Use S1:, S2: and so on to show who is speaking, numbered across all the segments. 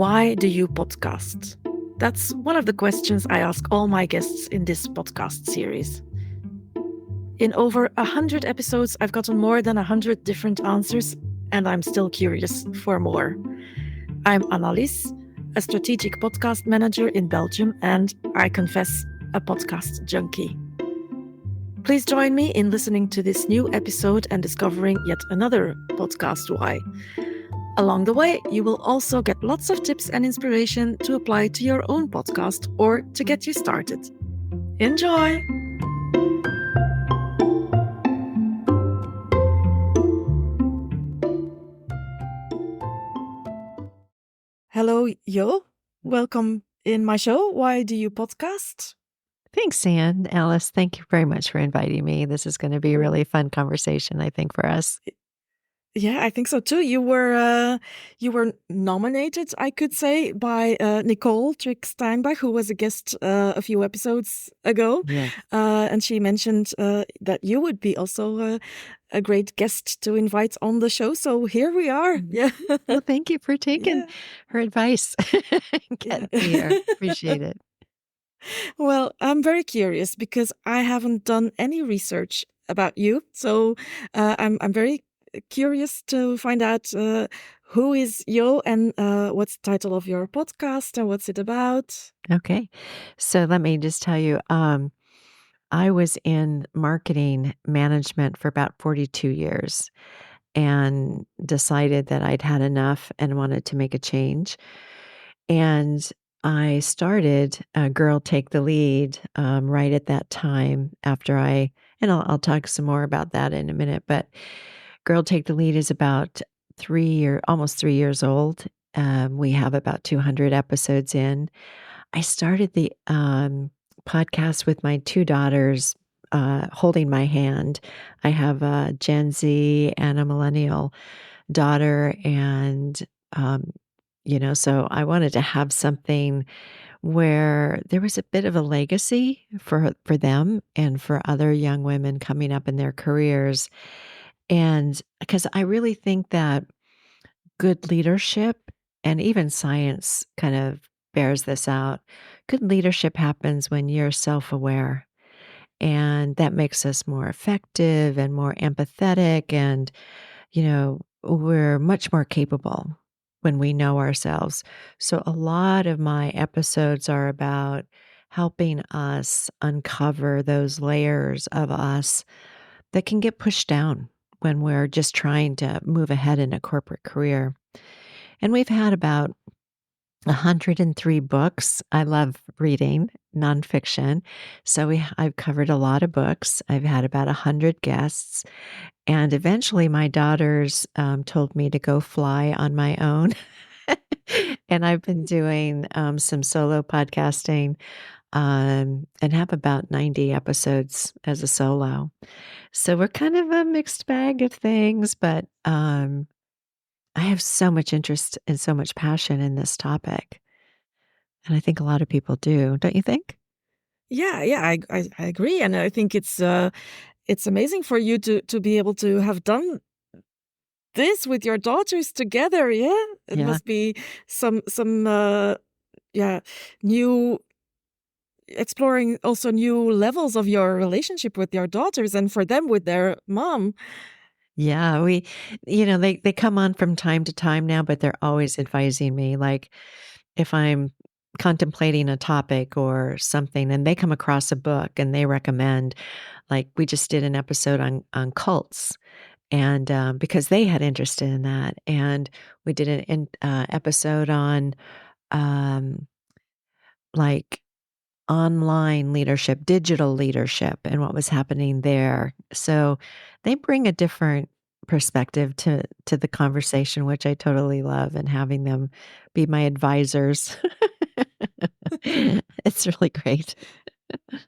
S1: Why do you podcast? That's one of the questions I ask all my guests in this podcast series. In over 100 episodes, I've gotten more than 100 different answers, and I'm still curious for more. I'm Annelies, a strategic podcast manager in Belgium, and I confess, a podcast junkie. Please join me in listening to this new episode and discovering yet another podcast why. Along the way, you will also get lots of tips and inspiration to apply to your own podcast or to get you started. Enjoy! Hello, Jo. Welcome in my show. Why do you podcast?
S2: Thanks, Alice. Thank you very much for inviting me. This is going to be a really fun conversation, I think, for us.
S1: Yeah, I think so too. You were nominated, I could say, by Nicole Trick-Steinbach, who was a guest a few episodes ago.
S2: Yeah.
S1: And she mentioned that you would be also a great guest to invite on the show. So here we are. Yeah.
S2: Well, thank you for taking her advice. Get me here. Appreciate it.
S1: Well, I'm very curious because I haven't done any research about you. So I'm very curious to find out who is Jo and what's the title of your podcast and what's it about.
S2: Okay. So let me just tell you, I was in marketing management for about 42 years and decided that I'd had enough and wanted to make a change. And I started Girl Take the Lead right at that time after I'll talk some more about that in a minute, but Girl Take the Lead is about almost 3 years old. We have about 200 episodes in. I started the podcast with my two daughters holding my hand. I have a Gen Z and a Millennial daughter, and so I wanted to have something where there was a bit of a legacy for them and for other young women coming up in their careers. And because I really think that good leadership, and even science kind of bears this out, good leadership happens when you're self-aware. And that makes us more effective and more empathetic. And, we're much more capable when we know ourselves. So a lot of my episodes are about helping us uncover those layers of us that can get pushed down when we're just trying to move ahead in a corporate career. And we've had about 103 books. I love reading nonfiction. So I've covered a lot of books. I've had about 100 guests. And eventually my daughters told me to go fly on my own. And I've been doing some solo podcasting and have about 90 episodes as a solo. So we're kind of a mixed bag of things, but I have so much interest and so much passion in this topic. And I think a lot of people do, don't you think?
S1: Yeah, I agree. And I think it's amazing for you to be able to have done this with your daughters together. Yeah, it must be some new, exploring also new levels of your relationship with your daughters and for them with their mom.
S2: Yeah, they come on from time to time now, but they're always advising me. Like if I'm contemplating a topic or something and they come across a book and they recommend, like we just did an episode on cults. And because they had interest in that, and we did an episode on like online leadership, digital leadership, and what was happening there. So they bring a different perspective to the conversation, which I totally love, and having them be my advisors. It's really great.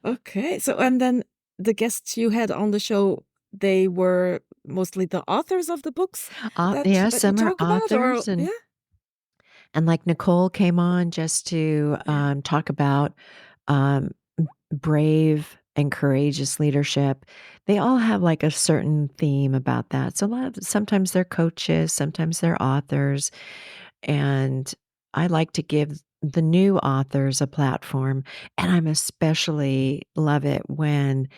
S1: Okay. So, and then the guests you had on the show, they were mostly the authors of the books that
S2: Some
S1: you
S2: are
S1: talk about,
S2: authors, and like Nicole came on just to talk about brave and courageous leadership. They all have like a certain theme about that. So sometimes they're coaches, sometimes they're authors, and I like to give the new authors a platform, and I'm especially love it when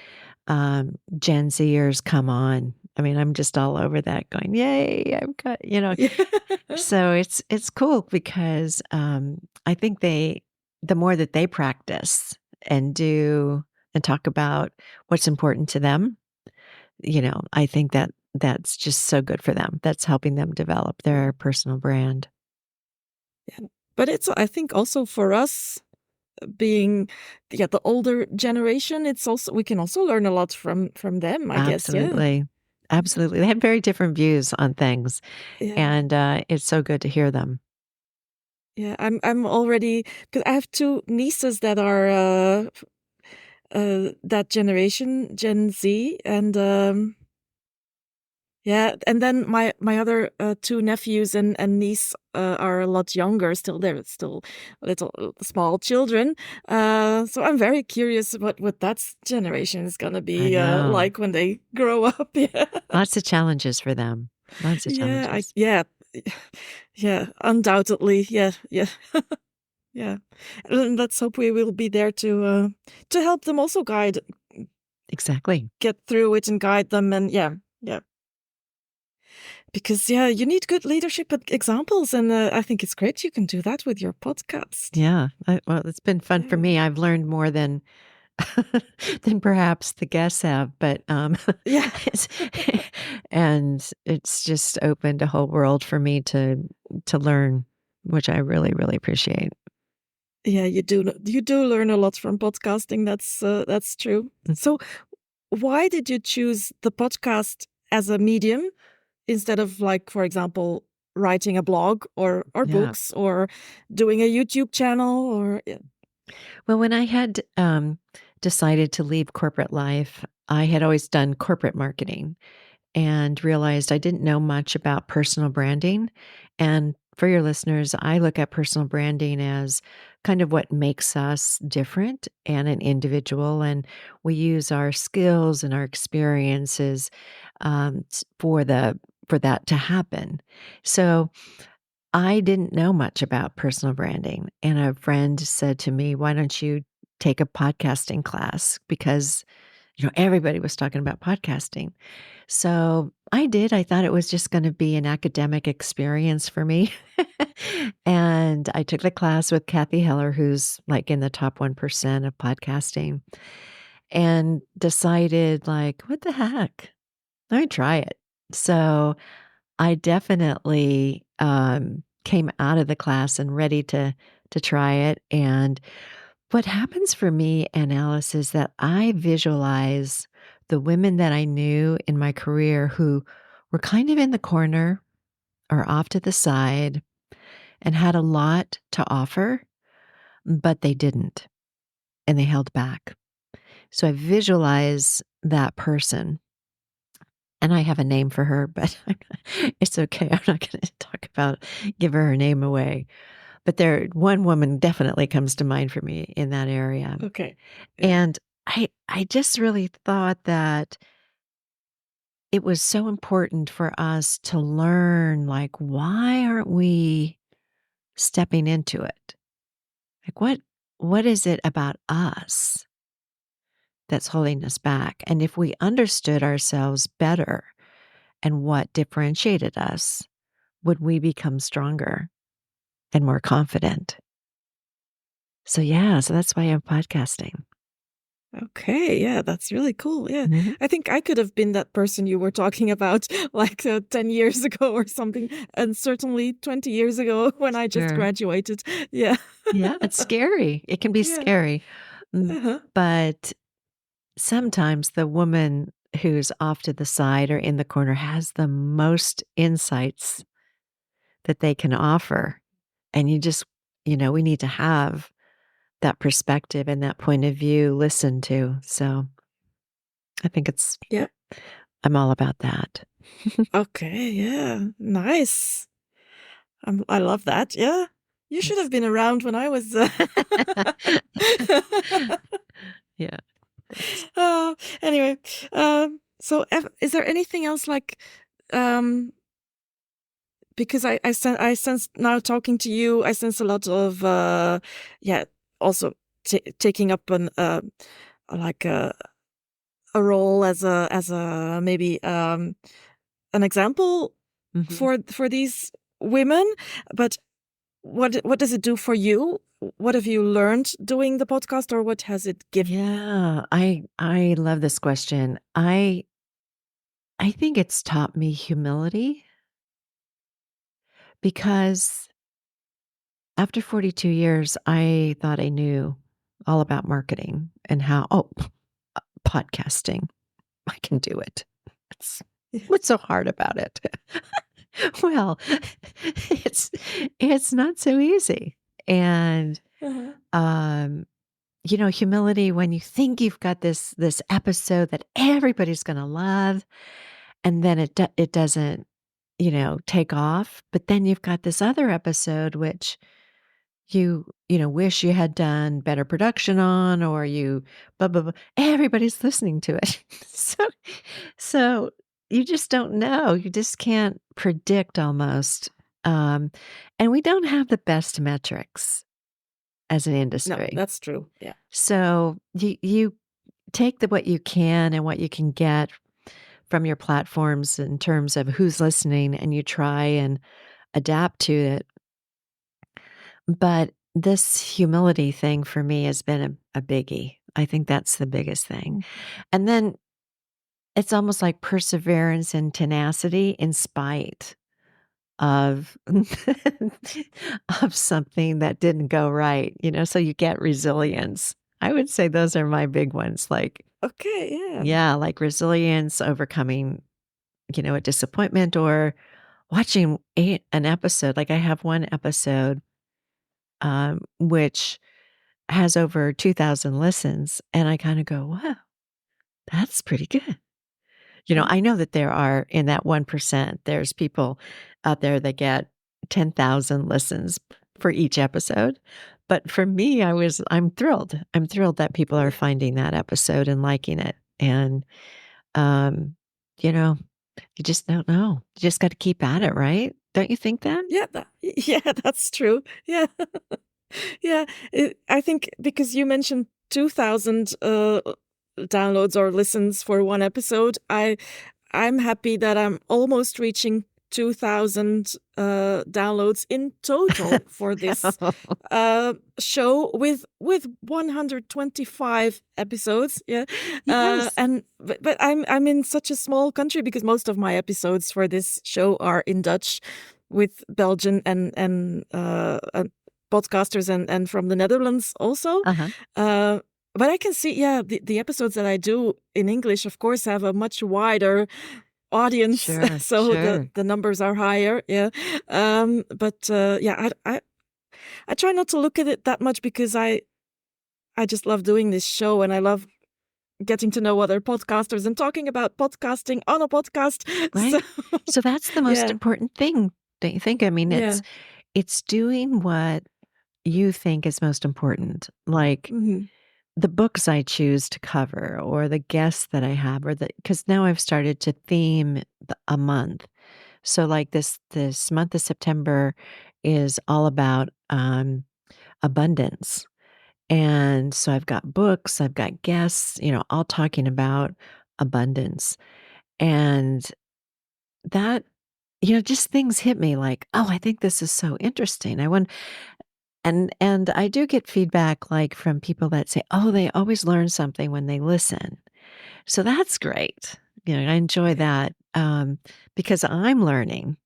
S2: Gen Zers come on. I mean, I'm just all over that going, "Yay, I've got," you know.
S1: Yeah.
S2: So it's cool because, I think the more that they practice and do and talk about what's important to them, I think that that's just so good for them. That's helping them develop their personal brand.
S1: Yeah. But it's, I think, also for us being, the older generation, it's also, we can also learn a lot from them, I guess. Yeah.
S2: Absolutely. Absolutely. They have very different views on things,
S1: Yeah.
S2: and, it's so good to hear them.
S1: Yeah. I'm already, because I have two nieces that are that generation, Gen Z, and yeah, and then my other two nephews and niece are a lot younger. Still, they're still little small children. So I'm very curious what that generation is gonna
S2: I
S1: be
S2: know.
S1: like when they grow up. Yeah,
S2: Lots of challenges for them. Lots of
S1: yeah,
S2: challenges.
S1: yeah, undoubtedly, yeah, yeah, yeah. And let's hope we will be there to help them also
S2: Exactly.
S1: get through it and guide them, and yeah, yeah. Because, yeah, you need good leadership examples, and I think it's great you can do that with your podcast.
S2: Yeah. Well, it's been fun for
S1: Yeah.
S2: me. I've learned more than than perhaps the guests have, but,
S1: Yeah.
S2: it's and it's just opened a whole world for me to learn, which I really, really appreciate.
S1: Yeah, you do learn a lot from podcasting, that's true.
S2: Mm,
S1: So, why did you choose the podcast as a medium instead of, like, for example, writing a blog or
S2: yeah.
S1: books or doing a YouTube channel or yeah.
S2: Well, when I had, decided to leave corporate life, I had always done corporate marketing and realized I didn't know much about personal branding. And for your listeners, I look at personal branding as kind of what makes us different and an individual. And we use our skills and our experiences for that to happen. So I didn't know much about personal branding, and a friend said to me, "Why don't you take a podcasting class?" Because, everybody was talking about podcasting. So I did. I thought it was just gonna be an academic experience for me. And I took the class with Kathy Heller, who's, like, in the top 1% of podcasting, and decided, like, "What the heck? Let me try it." So I definitely, came out of the class and ready to try it, and what happens for me and Alice is that I visualize the women that I knew in my career who were kind of in the corner or off to the side and had a lot to offer, but they didn't, and they held back. So I visualize that person, and I have a name for her, but it's okay. I'm not gonna give her name away. But one woman definitely comes to mind for me in that area.
S1: Okay. Yeah.
S2: And I just really thought that it was so important for us to learn, like, why aren't we stepping into it? Like, what is it about us that's holding us back? And if we understood ourselves better and what differentiated us, would we become stronger and more confident? So, yeah, so that's why I'm podcasting.
S1: Okay, yeah, that's really cool. Yeah.
S2: Mhm.
S1: I think I could have been that person you were talking about like 10 years ago or something, and certainly 20 years ago when I just
S2: Sure.
S1: graduated. Yeah.
S2: Yeah, it's scary. It can be
S1: Yeah.
S2: scary.
S1: Uh-huh.
S2: But sometimes the woman who's off to the side or in the corner has the most insights that they can offer. And we need to have that perspective and that point of view listened to. So I think
S1: Yeah.
S2: I'm all about that.
S1: Okay, yeah. Nice. I love that. Yeah. You should have
S2: Thanks.
S1: been around when I was
S2: Yeah, thanks.
S1: uh, anyway, so is there anything else like um because I sense now talking to you, I sense a lot of also taking up an like a role as a maybe an example for these women. But what does it do for you? What have you learned doing the podcast, or what has it given?
S2: Yeah, I love this question. I think it's taught me humility, because after 42 years, I thought I knew all about marketing and how, podcasting, I can do it. What's so hard about it? Well, it's not so easy. And humility when you think you've got this episode that everybody's going to love, and then it doesn't, take off. But then you've got this other episode which you wish you had done better production on, or you blah blah blah. Everybody's listening to it. So you just don't know. You just can't predict almost. And we don't have the best metrics as an
S1: No,
S2: industry.
S1: that's true. Yeah.
S2: So you take what you can and what you can get from your platforms in terms of who's listening, and you try and adapt to it. But this humility thing for me has been a biggie. I think that's the biggest thing. And then it's almost like perseverance and tenacity in spite of of something that didn't go right, so you get resilience. I would say those are my big ones, like,
S1: Okay, yeah.
S2: yeah, like resilience, overcoming, a disappointment, or watching an episode. Like I have one episode which has over 2,000 listens, and I kind of go, wow, that's pretty good. I know that there are, in that 1%, there's people out there that get 10,000 listens for each episode. But for me, I'm thrilled. I'm thrilled that people are finding that episode and liking it. And, you just don't know. You just got to keep at it, right? Don't you think that?
S1: Yeah, that's true. Yeah. Yeah. I think because you mentioned 2,000 downloads or listens for one episode, I'm happy that I'm almost reaching 2,000 downloads in total for this show with 125 episodes. Yeah.
S2: Yes.
S1: But I'm in such a small country, because most of my episodes for this show are in Dutch, with Belgian and podcasters and from the Netherlands also. But I can see, the episodes that I do in English, of course, have a much wider audience,
S2: Sure,
S1: so
S2: sure.
S1: the numbers are higher. Yeah. But I try not to look at it that much, because I just love doing this show, and I love getting to know other podcasters and talking about podcasting on a podcast.
S2: Right. So that's the most important thing, don't you think? I mean, it's doing what you think is most important. Like the books I choose to cover, or the guests that I have, because now I've started to theme a month. So like this month of September is all about abundance. And so I've got books, I've got guests, all talking about abundance. And that, just things hit me like, oh, I think this is so interesting. And I do get feedback, like, from people that say, oh, they always learn something when they listen. So that's great. I enjoy that, because I'm learning.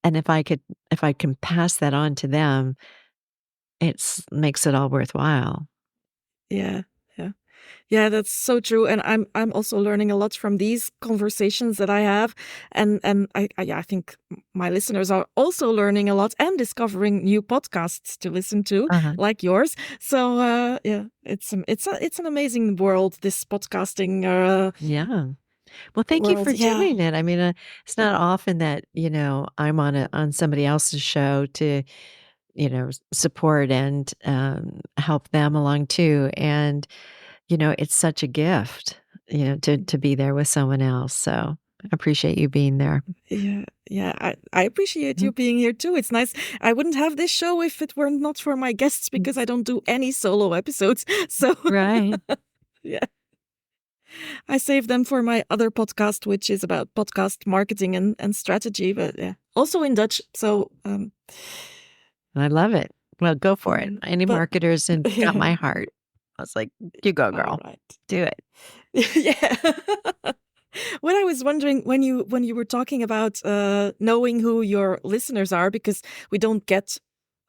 S2: And if I can pass that on to them, makes it all worthwhile.
S1: Yeah. Yeah, that's so true. And I'm also learning a lot from these conversations that I have. And I think my listeners are also learning a lot and discovering new podcasts to listen to, like yours. So it's an amazing world, this podcasting.
S2: Yeah. Well, thank you for doing it. I mean, it's not often that, I'm on somebody else's show to, support and help them along too. And, it's such a gift, to be there with someone else. So I appreciate you being there.
S1: Yeah. I appreciate you being here too. It's nice. I wouldn't have this show if it were not for my guests, because I don't do any solo episodes. So
S2: Right.
S1: yeah, I save them for my other podcast, which is about podcast marketing and strategy, but yeah, also in Dutch. So
S2: I love it. Well, go for it. Any marketers and got my heart. I was like, you go, girl.
S1: All right.
S2: Do it.
S1: Yeah. What I was wondering when you were talking about knowing who your listeners are, because we don't get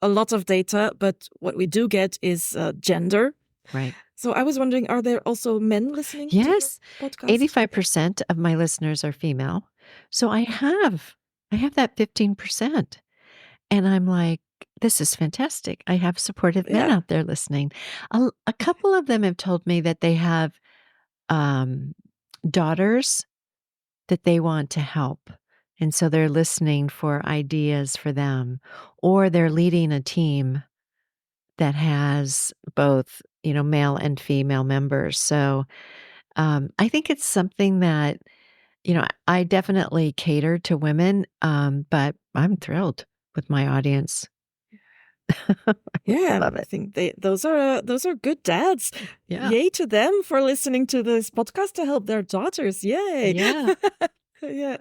S1: a lot of data, but what we do get is gender.
S2: Right.
S1: So I was wondering, are there also men listening
S2: Yes.
S1: to your podcast?
S2: 85% of my listeners are female. So I have that 15%. And I'm like, this is fantastic. I have supportive men out there listening. A couple of them have told me that they have daughters that they want to help. And so they're listening for ideas for them, or they're leading a team that has both, male and female members. So I think it's something that, I definitely cater to women, but I'm thrilled with my audience.
S1: Yeah,
S2: Love
S1: I
S2: it.
S1: think those are good dads.
S2: Yeah.
S1: Yay to them for listening to this podcast to help their daughters. Yay.
S2: Yeah.
S1: Yeah.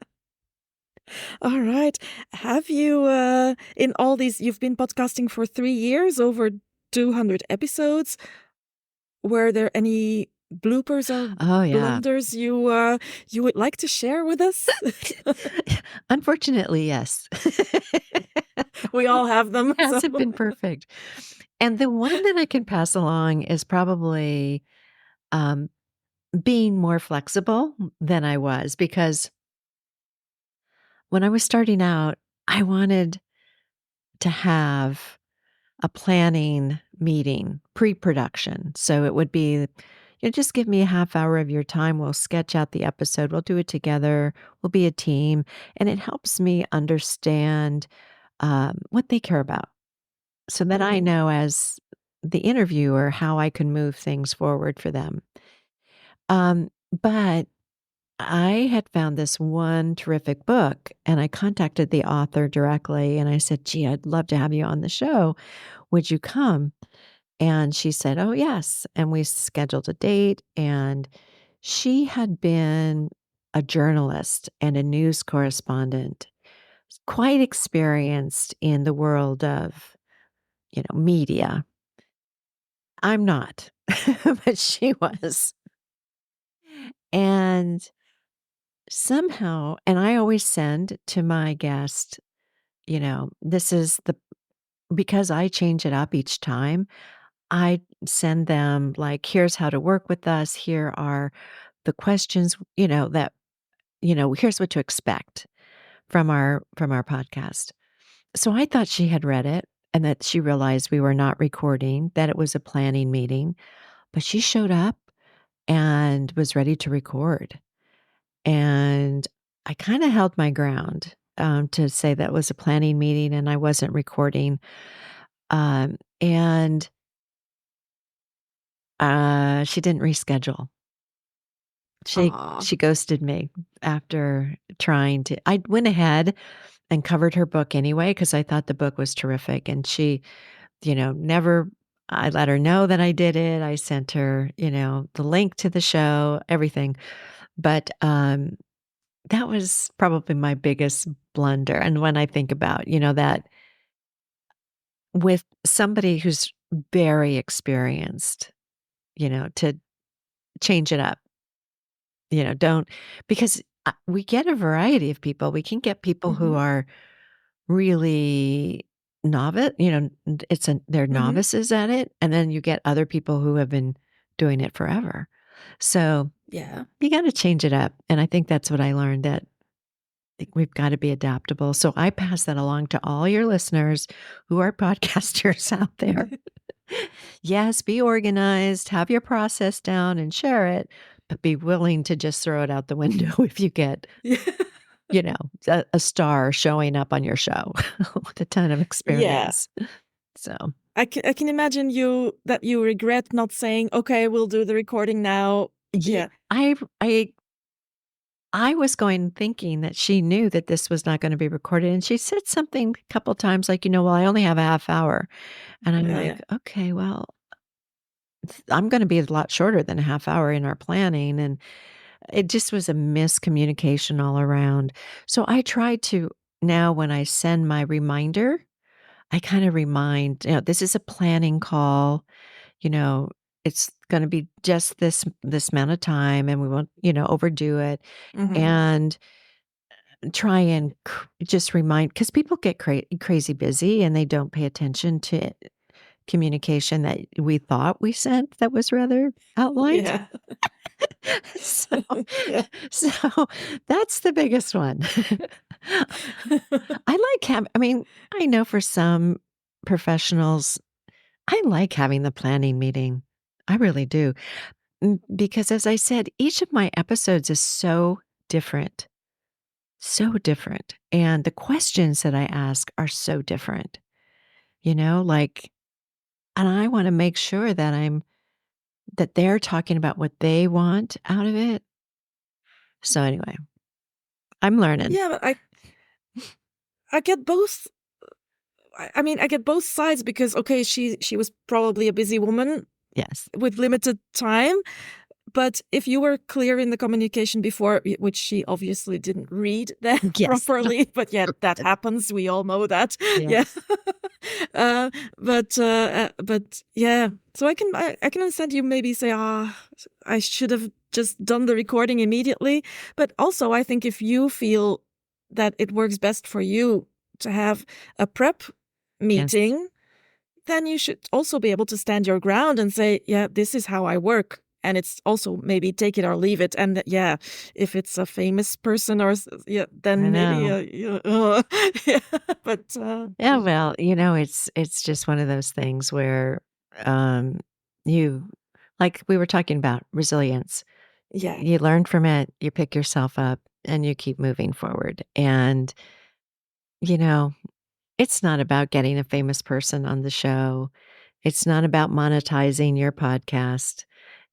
S1: All right. Have you, in all these, you've been podcasting for 3 years, over 200 episodes. Were there any bloopers or blunders you would like to share with us?
S2: Unfortunately, yes.
S1: We all have them.
S2: It hasn't been perfect. And the one that I can pass along is probably being more flexible than I was, because when I was starting out, I wanted to have a planning meeting, pre-production. So it would be, just give me a half hour of your time. We'll sketch out the episode. We'll do it together. We'll be a team. And it helps me understand what they care about, so that I know as the interviewer how I can move things forward for them. But I had found this one terrific book, and I contacted the author directly, and I said, gee, I'd love to have you on the show. Would you come? And she said, oh, yes. And we scheduled a date, and she had been a journalist and a news correspondent, quite experienced in the world of, media. I'm not, but she was. And somehow, and I always send to my guest, this is because I change it up each time, I send them like, here's how to work with us. Here are the questions, here's what to expect from our podcast. So I thought she had read it and that she realized we were not recording, that it was a planning meeting, but she showed up and was ready to record. And I kind of held my ground to say that was a planning meeting and I wasn't recording. And she didn't reschedule. She ghosted me after trying to. I went ahead and covered her book anyway because I thought the book was terrific. And she, never. I let her know that I did it. I sent her, the link to the show, everything. But that was probably my biggest blunder. And when I think about, that with somebody who's very experienced, to change it up, don't, because we get a variety of people. We can get people who are really novice, they're novices at it. And then you get other people who have been doing it forever. So
S1: Yeah,
S2: you got to change it up. And I think that's what I learned, that we've got to be adaptable. So I pass that along to all your listeners who are podcasters out there. Yes, be organized, have your process down and share it, but be willing to just throw it out the window if you get, a star showing up on your show with a ton of experience. Yeah. So
S1: I can imagine that you regret not saying, okay, we'll do the recording now. Yeah.
S2: I I was going thinking that she knew that this was not gonna be recorded, and she said something a couple times like, "Well, I only have a half hour." And I'm
S1: Yeah,
S2: like,
S1: yeah.
S2: "Okay, well, I'm gonna be a lot shorter than a half hour in our planning," and it just was a miscommunication all around. So I try to now when I send my reminder, I kinda remind, "This is a planning call, you know, it's gonna be just this amount of time, and we won't, overdo it."
S1: Mhm.
S2: And try and just remind because people get crazy busy, and they don't pay attention to communication that we thought we sent that was rather outlined.
S1: Yeah.
S2: So
S1: Yeah.
S2: so that's the biggest one. I like I mean, I know for some professionals, I like having the planning meeting. I really do. Because as I said, each of my episodes is so different. So different, and the questions that I ask are so different, like and I wanna make sure that that they're talking about what they want out of it. So, anyway, I'm learning.
S1: Yeah, but I get both. I mean, I get both sides because, okay, she was probably a busy woman
S2: Yes.
S1: with limited time. But if you were clear in the communication before, which she obviously didn't read that
S2: Yes.
S1: properly, but yeah, that happens. We all know that. Yeah.
S2: Yes.
S1: uh, but yeah, so I can understand you maybe say, I should have just done the recording immediately. But also, I think if you feel that it works best for you to have a prep
S2: Yes.
S1: meeting, then you should also be able to stand your ground and say, yeah, this is how I work. And it's also maybe take it or leave it. And yeah, if it's a famous person yeah,
S2: I
S1: then maybe,
S2: know.
S1: yeah, but
S2: Yeah, well, it's just one of those things where, um, you like we were talking about resilience.
S1: yeah,
S2: You learn from it, you pick yourself up, and you keep moving forward, and, you know it's not about getting a famous person on the show. It's not about monetizing your podcast.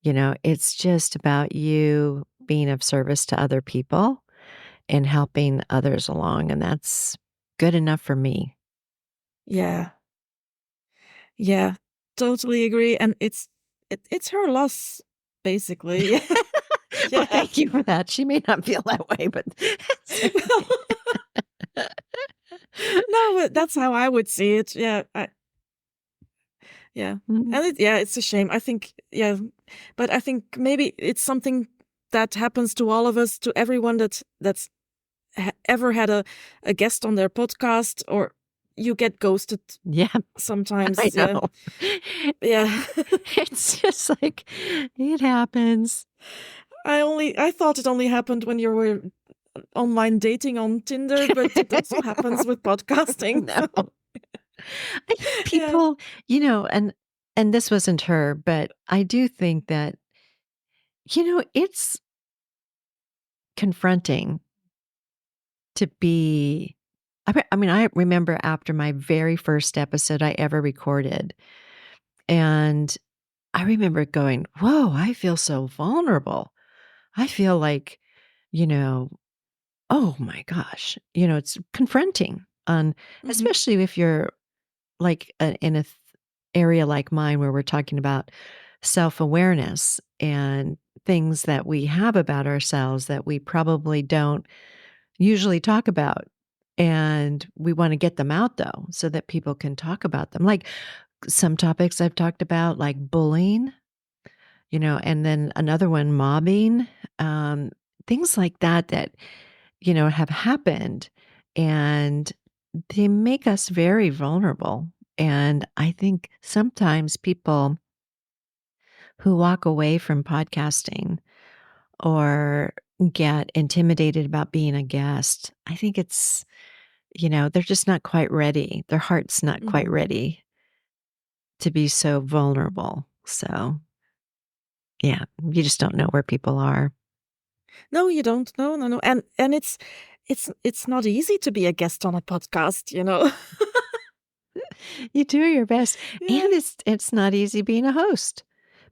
S2: It's just about you being of service to other people and helping others along. And that's good enough for me.
S1: yeah, yeah, totally agree. And it's her loss, basically.
S2: Well,
S1: Yeah.
S2: thank you for that. She may not feel that way, but it's okay.
S1: No, but that's how I would see it. Yeah, yeah.
S2: Mhm.
S1: And yeah, it's a shame. I think, yeah, but I think maybe it's something that happens to all of us, to everyone that's ever had a guest on their podcast, or you get ghosted
S2: Yeah, I
S1: sometimes. Yeah,
S2: know.
S1: yeah.
S2: It's just like it happens.
S1: I thought it only happened when you were online dating on Tinder, but it also happens with podcasting.
S2: No.
S1: So,
S2: I think
S1: yeah,
S2: people, and this wasn't her, but I do think that, it's confronting to be I mean, I remember after my very first episode I ever recorded, and I remember going, "Whoa, I feel so vulnerable." I feel like, you know, oh my gosh, it's confronting on
S1: hmm,
S2: especially if you're like, in a area like mine where we're talking about self-awareness and things that we have about ourselves that we probably don't usually talk about, and we wanna get them out, though, so that people can talk about them. Like, some topics I've talked about, like bullying, and then another one, mobbing, um, things like that that, have happened, and they make us very vulnerable, and I think sometimes people who walk away from podcasting or get intimidated about being a guest, I think it's, they're just not quite ready. Their heart's not quite
S1: hmm.
S2: ready to be so vulnerable. So, yeah, you just don't know where people are.
S1: No, you don't. No, no, no. And it's not easy to be a guest on a podcast, you know.
S2: You do your best, and
S1: Yeah.
S2: it's not easy being a host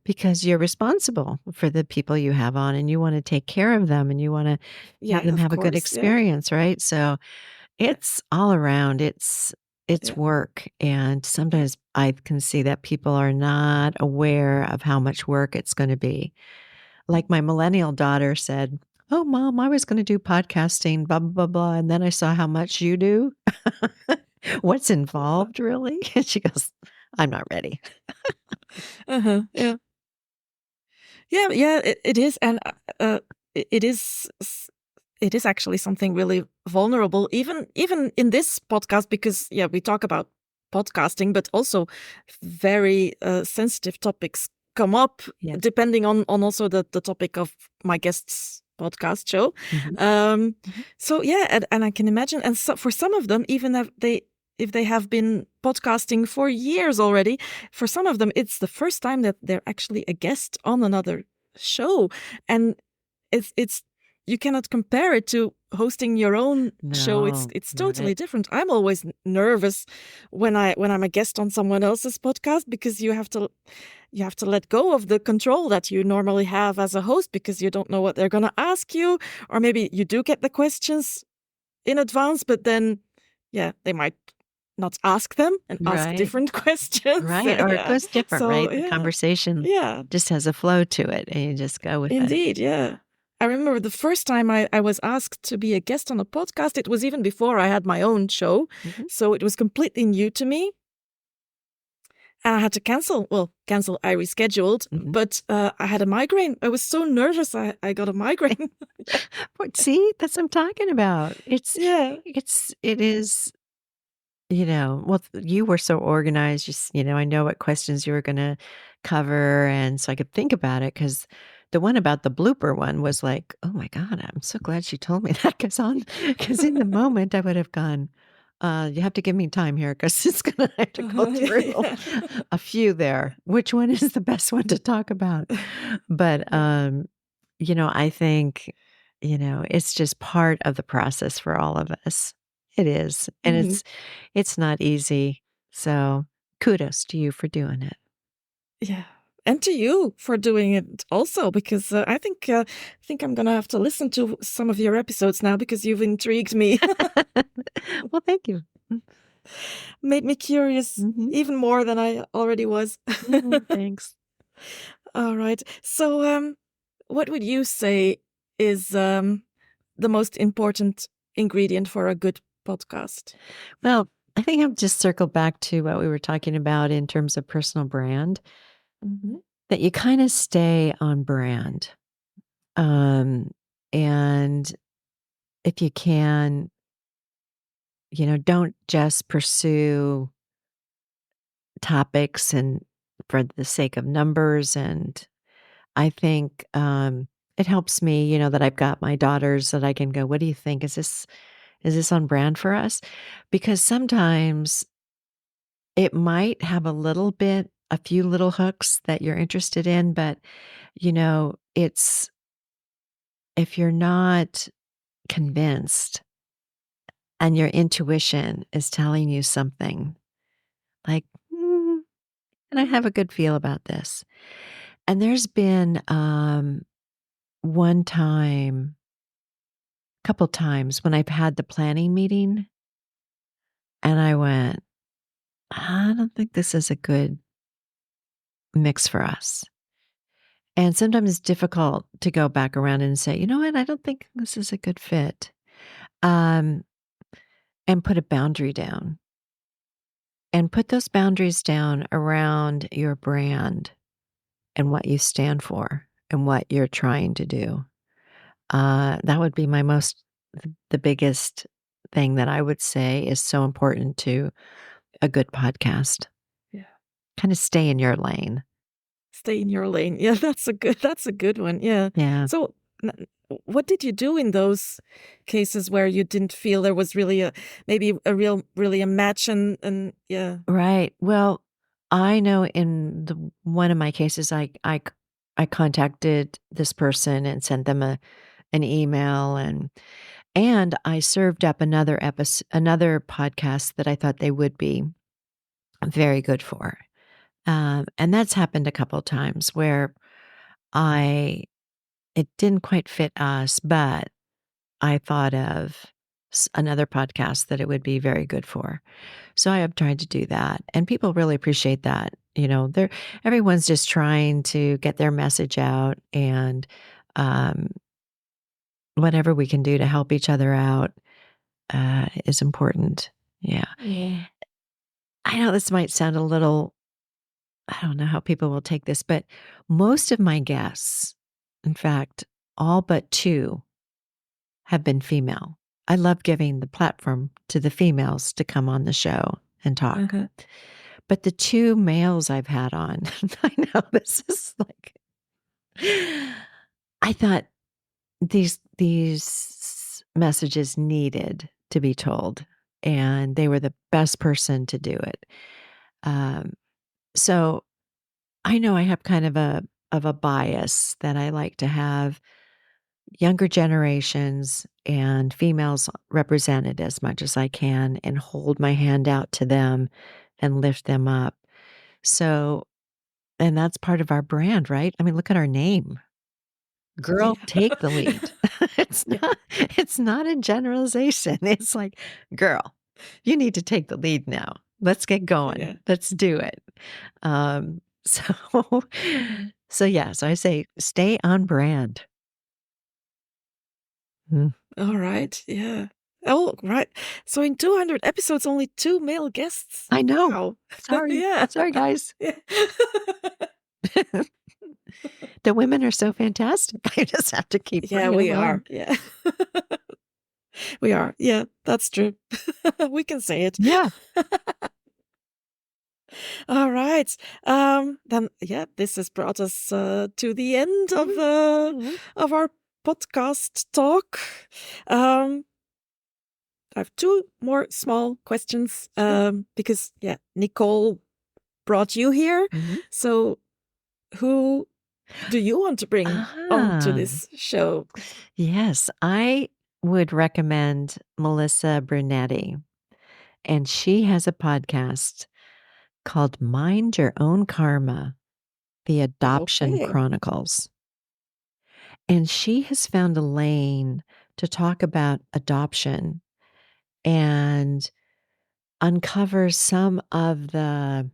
S2: because you're responsible for the people you have on, and you want to take care of them, and you want to
S1: Yeah,
S2: have them
S1: of
S2: have a good
S1: course. Yeah.
S2: experience, right? So it's all around. It's
S1: Yeah.
S2: work, and sometimes I can see that people are not aware of how much work it's going to be. Like my millennial daughter said, "Oh, mom, I was going to do podcasting, blah blah blah blah, and then I saw how much you do. What's involved, really?" And she goes, "I'm not ready."
S1: Yeah. Yeah, it is, and it is it is actually something really vulnerable, even in this podcast, because we talk about podcasting, but also very sensitive topics come up
S2: Yeah.
S1: depending on also the topic of my guest's podcast show.
S2: Mhm.
S1: So and I can imagine, and so for some of them, even if they have been podcasting for years already, for some of them, it's the first time that they're actually a guest on another show. And it's you cannot compare it to hosting your own show.
S2: No,
S1: It's totally
S2: right.
S1: different. I'm always nervous when I'm a guest on someone else's podcast, because you have to let go of the control that you normally have as a host, because you don't know what they're going to ask you, or maybe you do get the questions in advance, but then they might not ask them and ask
S2: Right.
S1: different questions.
S2: Right, or it goes different,
S1: So
S2: right? The conversation
S1: yeah,
S2: just has a flow to it, and you just go with it.
S1: indeed, yeah. I remember the first time I was asked to be a guest on a podcast, it was even before I had my own show.
S2: Mhm.
S1: So it was completely new to me. And I had to cancel. Well, I rescheduled,
S2: Mhm.
S1: but I had a migraine. I was so nervous, I got a migraine.
S2: But see, that's what I'm talking about.
S1: Yeah.
S2: It is, well, you were so organized, I know what questions you were gonna cover, and so I could think about it, because the one about the blooper one was like, "Oh my god, I'm so glad she told me that," because in the moment, I would have gone, you have to give me time here, because it's gonna I have to go through
S1: Yeah.
S2: a few there. Which one is the best one to talk about?" But, I think, it's just part of the process for all of us. It is, and
S1: Mhm.
S2: it's not easy. So, kudos to you for doing it.
S1: Yeah. And to you for doing it also, because I think I'm gonna have to listen to some of your episodes now, because you've intrigued me,
S2: Well, thank you.
S1: made me curious
S2: Mhm.
S1: even more than I already was.
S2: Thanks.
S1: All right. So, what would you say is the most important ingredient for a good podcast?
S2: Well, I think I've just circled back to what we were talking about in terms of personal brand,
S1: Mhm.
S2: that you kinda stay on brand. Um, and if you can, don't just pursue topics and for the sake of numbers. And I think it helps me, that I've got my daughters that I can go, "What do you think? Is this on brand for us?" Because sometimes it might have a few little hooks that you're interested in, but it's if you're not convinced and your intuition is telling you something like, and I have a good feel about this. And there's been one time, couple times when I've had the planning meeting and I went, "I don't think this is a good mix for us." And sometimes it's difficult to go back around and say, "You know what? I don't think this is a good fit." Um, and put a boundary down, and put those boundaries down around your brand and what you stand for and what you're trying to do. That would be the biggest thing that I would say is so important to a good podcast.
S1: Yeah.
S2: Kinda stay in your lane.
S1: Stay in your lane. Yeah, that's a good one. Yeah.
S2: Yeah.
S1: So, what did you do in those cases where you didn't feel there was really maybe really a match, and yeah.
S2: Right. Well, I know in the one of my cases, I contacted this person and sent them an email, and I served up another podcast that I thought they would be very good for. And that's happened a couple of times where it didn't quite fit us, but I thought of another podcast that it would be very good for. So I have tried to do that, and people really appreciate that. Everyone's just trying to get their message out, and um, whatever we can do to help each other out is important. Yeah.
S1: Yeah.
S2: I know this might sound a little, I don't know how people will take this, but most of my guests, in fact, all but two, have been female. I love giving the platform to the females to come on the show and talk.
S1: Okay.
S2: But the two males I've had on, I know this is like, I thought these messages needed to be told, and they were the best person to do it. So I know I have kind of a bias that I like to have younger generations and females represented as much as I can and hold my hand out to them and lift them up. So, and that's part of our brand, right? I mean, look at our name. Girl,
S1: Yeah.
S2: take the lead. It's not a generalization. It's like, girl, you need to take the lead now. Let's get going.
S1: Yeah.
S2: Let's do it. So so I say stay on brand.
S1: All right. Yeah. Oh, right. So in 200 episodes, only 2 male guests.
S2: I know.
S1: Wow.
S2: Sorry.
S1: Yeah.
S2: Sorry, guys.
S1: Yeah.
S2: The women are so fantastic. I just have to keep
S1: Yeah,
S2: bringing
S1: we
S2: them on.
S1: are. Yeah. We are. Yeah, that's true. We can say it.
S2: Yeah.
S1: All right. Then yeah, this has brought us to the end of our podcast talk. I have 2 more small questions because yeah, Nicole brought you here.
S2: Mhm.
S1: So who do you want to bring onto this show?
S2: Yes, I would recommend Melissa Brunetti, and she has a podcast called Mind Your Own Karma: The Adoption
S1: Okay.
S2: Chronicles. And she has found a lane to talk about adoption and uncover some of the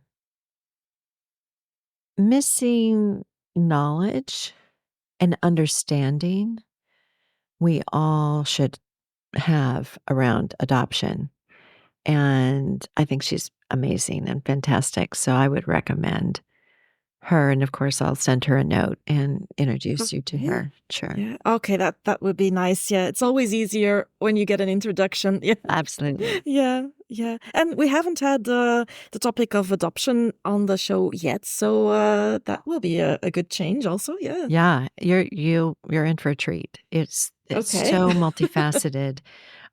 S2: missing knowledge and understanding we all should have around adoption. And I think she's amazing and fantastic. So I would recommend her. And of course, I'll send her a note and introduce you to
S1: Okay.
S2: her. Sure.
S1: Yeah. Okay, that would be nice. Yeah, it's always easier when you get an introduction. Yeah.
S2: Absolutely.
S1: Yeah. Yeah. And we haven't had the topic of adoption on the show yet, so that will be a good change also. Yeah.
S2: Yeah, you're in for a treat. It's
S1: Okay.
S2: so multifaceted.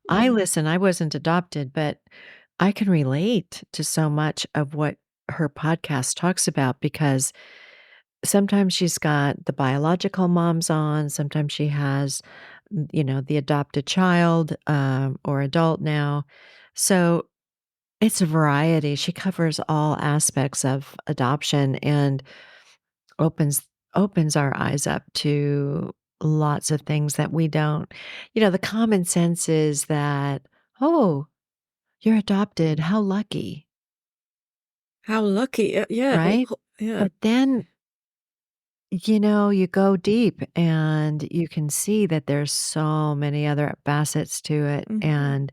S2: I wasn't adopted, but I can relate to so much of what her podcast talks about because sometimes she's got the biological moms on, sometimes she has, the adopted child or adult now. So it's a variety. She covers all aspects of adoption and opens our eyes up to lots of things that we don't. The common sense is that, "Oh, you're adopted. How lucky."
S1: How lucky. Yeah.
S2: Right?
S1: Yeah.
S2: But then, you go deep and you can see that there's so many other facets to it.
S1: Mhm.
S2: And,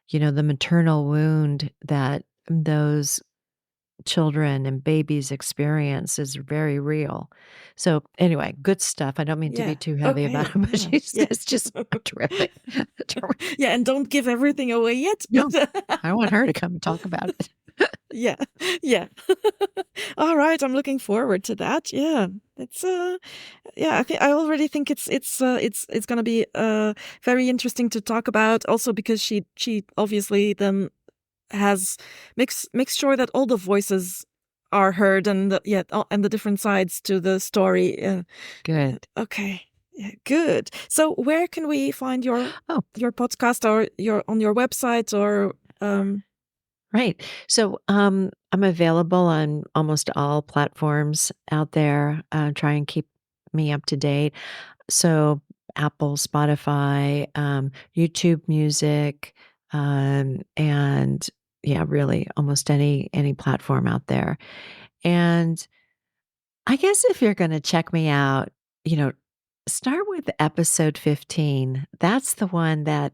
S2: the maternal wound that those children and babies experience is very real. So anyway, good stuff. I don't mean to
S1: Yeah.
S2: be too heavy about
S1: Okay.
S2: it, but
S1: Yeah.
S2: it's just terrific.
S1: Yeah, and don't give everything away yet.
S2: No, I want her to come and talk about it.
S1: Yeah. Yeah. All right, I'm looking forward to that. Yeah. It's yeah, I already think it's going to be very interesting to talk about also because she obviously then has makes sure that all the voices are heard and and the different sides to the story.
S2: Good.
S1: Okay. Yeah, good. So where can we find your
S2: Oh,
S1: podcast or on your website or
S2: Right. So I'm available on almost all platforms out there. Try and keep me up to date. So Apple, Spotify, YouTube Music, and yeah, really almost any platform out there. And I guess if you're going to check me out, you know, start with episode 15. That's the one that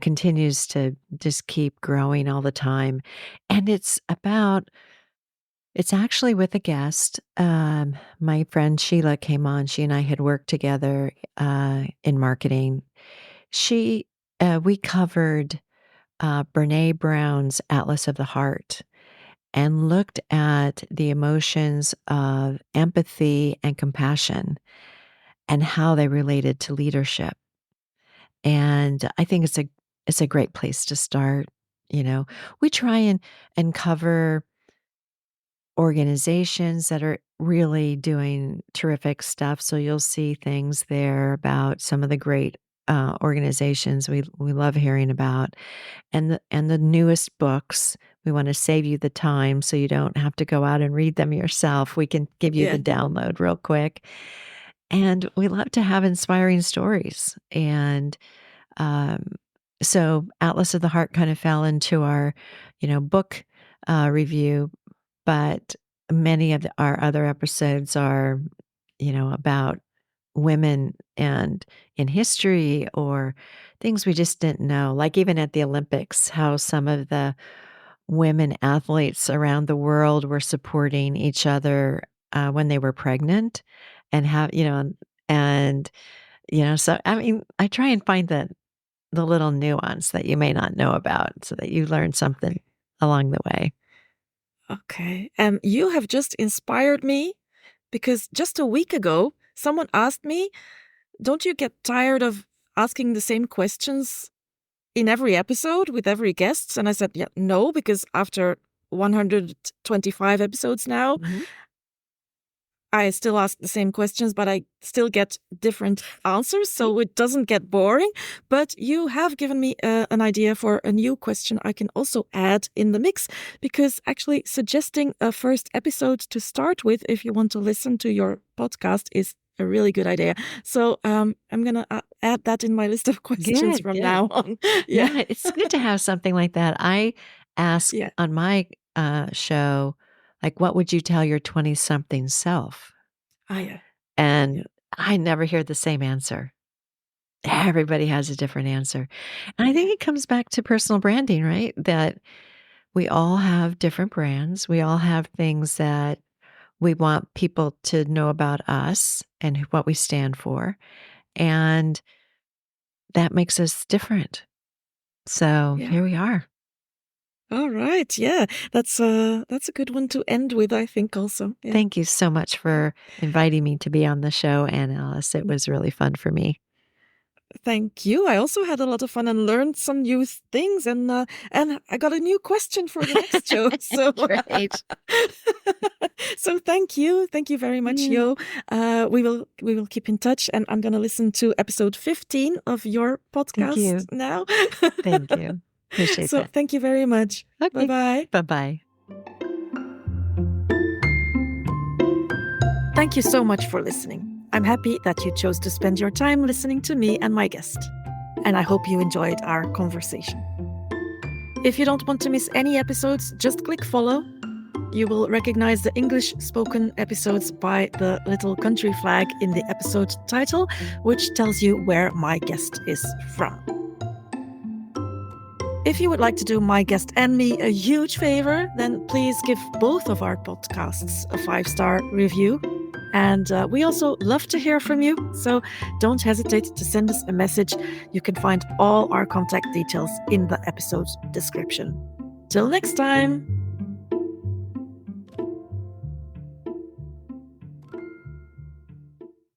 S2: continues to just keep growing all the time. And it's actually with a guest. My friend Sheila came on. She and I had worked together in marketing. We covered Brene Brown's Atlas of the Heart and looked at the emotions of empathy and compassion and how they related to leadership. And I think it's a great place to start. We try and cover organizations that are really doing terrific stuff. So you'll see things there about some of the great organizations we love hearing about, and the newest books. We want to save you the time so you don't have to go out and read them yourself. We can give you the download real quick. And we love to have inspiring stories. And so Atlas of the Heart kind of fell into our, book review, but many of our other episodes are, about women and in history or things we just didn't know. Like even at the Olympics, how some of the women athletes around the world were supporting each other when they were pregnant, and so I mean, I try and find the little nuance that you may not know about so that you learn something along the way.
S1: Okay. And you have just inspired me because just a week ago, someone asked me, don't you get tired of asking the same questions in every episode with every guest? And I said, yeah, no, because after 125 episodes now, I still ask the same questions, but I still get different answers, so it doesn't get boring. But you have given me an idea for a new question I can also add in the mix, because actually suggesting a first episode to start with, if you want to listen to your podcast, is a really good idea. So I'm going to add that in my list of questions from now on.
S2: Yeah, it's good to have something like that. I ask on my show, like, what would you tell your 20-something self? And I never hear the same answer. Everybody has a different answer. And I think it comes back to personal branding, right? That we all have different brands. We all have things that we want people to know about us and what we stand for. And that makes us different. So here we are.
S1: All right. Yeah, that's a good one to end with, I think, also. Yeah.
S2: Thank you so much for inviting me to be on the show, Anne Alice. It was really fun for me.
S1: Thank you. I also had a lot of fun and learned some new things, and I got a new question for the next show. So
S2: great.
S1: So thank you very much, Yo. We will keep in touch, and I'm gonna listen to episode 15 of your podcast now.
S2: Thank you. Appreciate
S1: so
S2: that.
S1: Thank you very much.
S2: Okay.
S1: Bye-bye.
S2: Bye-bye.
S1: Thank you so much for listening. I'm happy that you chose to spend your time listening to me and my guest. And I hope you enjoyed our conversation. If you don't want to miss any episodes, just click follow. You will recognize the English spoken episodes by the little country flag in the episode title, which tells you where my guest is from. If you would like to do my guest and me a huge favor, then please give both of our podcasts a 5-star review. And we also love to hear from you, so don't hesitate to send us a message. You can find all our contact details in the episode description. Till next time!